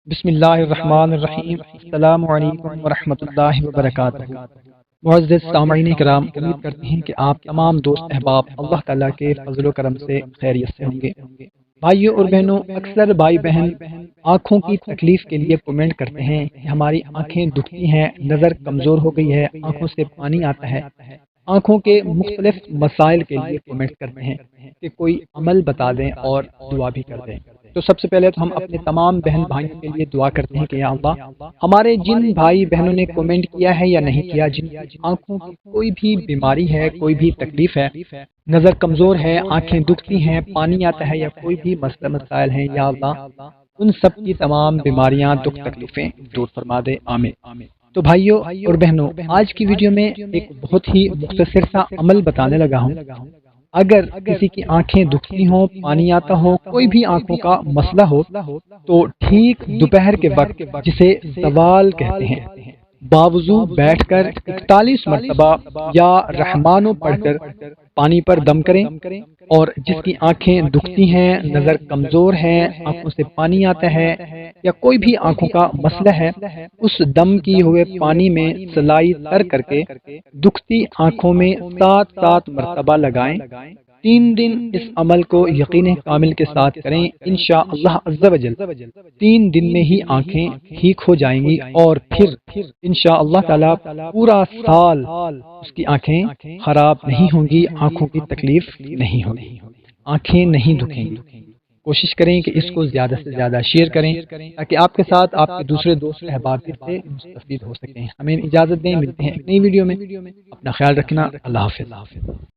بسم اللہ الرحمن الرحیم۔ السلام علیکم ورحمۃ اللہ وبرکاتہ۔ معزز سامعین کرام، امید کرتے ہیں کہ آپ تمام دوست احباب اللہ تعالیٰ کے فضل و کرم سے خیریت سے ہوں گے۔ بھائیوں اور بہنوں، اکثر بھائی بہن آنکھوں کی تکلیف کے لیے کمنٹ کرتے ہیں کہ ہماری آنکھیں دکھتی ہیں، نظر کمزور ہو گئی ہے، آنکھوں سے پانی آتا ہے۔ آنکھوں کے مختلف مسائل کے لیے کمنٹ کرتے ہیں کہ کوئی عمل بتا دیں اور دعا بھی کر دیں۔ تو سب سے پہلے تو ہم اپنے تمام بہن بھائیوں کے لیے دعا کرتے ہیں کہ یا اللہ، ہمارے جن بھائی بہنوں نے کمنٹ کیا ہے یا نہیں کیا، جن آنکھوں کی کوئی بھی بیماری ہے، کوئی بھی تکلیف ہے، نظر کمزور ہے، آنکھیں دکھتی ہیں، پانی آتا ہے، یا کوئی بھی مسئلہ مسائل ہیں، یا اللہ ان سب کی تمام بیماریاں، دکھ تکلیفیں دور فرما دے، آمین۔ تو بھائیوں اور بہنوں، آج کی ویڈیو میں ایک بہت ہی مختصر سا عمل بتانے لگا ہوں۔ اگر کسی کی آنکھیں دکھتی ہوں، پانی آتا ہو، کوئی بھی آنکھوں کا مسئلہ ہو، تو ٹھیک دوپہر کے وقت، جسے سوال کہتے ہیں، باوضو بیٹھ کر 41 مرتبہ یا رحمانو پڑھ کر پانی پر دم کریں، اور جس کی آنکھیں دکھتی ہیں، نظر کمزور ہے، آنکھوں سے پانی آتا ہے، یا کوئی بھی آنکھوں کا مسئلہ ہے، اس دم کی ہوئے پانی میں سلائی تر کر کے دکھتی آنکھوں میں 7 مرتبہ لگائیں۔ 3 دن اس عمل کو یقین کامل کے ساتھ کریں، انشاءاللہ عز و جل 3 دن میں ہی آنکھیں ٹھیک ہو جائیں گی، اور پھر انشاءاللہ تعالی پورا سال اس کی آنکھیں خراب نہیں ہوں گی، آنکھوں کی تکلیف نہیں ہوگی، آنکھیں نہیں دکھیں گی۔ کوشش کریں کہ اس کو زیادہ سے زیادہ شیئر کریں، تاکہ آپ کے ساتھ آپ کے دوسرے دوست احباب بھی سے مستفید ہو سکیں۔ ہمیں اجازت دیں، ملتے ہیں ایک نئی ویڈیو میں، اپنا خیال رکھنا، اللہ حافظ۔